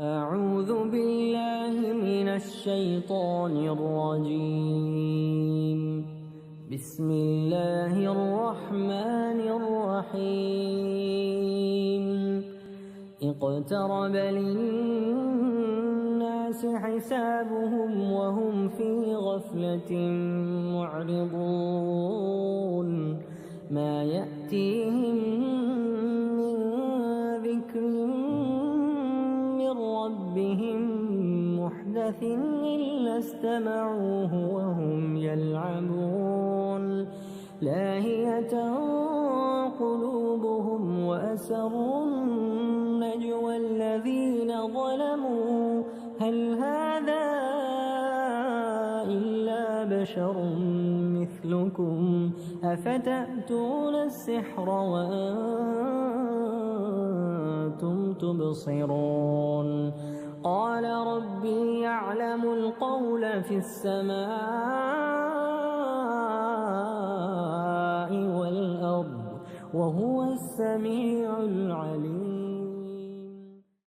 أعوذ بالله من الشيطان الرجيم. بسم الله الرحمن الرحيم. اقترب للناس حسابهم وهم في غفلة معرضون. ما يأتيهم من ذكر من ربهم محدث إلا استمعوه وهم يلعبون. لاهية قلوبهم وأسروا النجوى الذين ظلموا هل هذا إلا بشر مثلكم أفتأتون السحر وأنتم تبصرون. قال ربي يعلم القول في السماء والأرض وهو السميع العليم.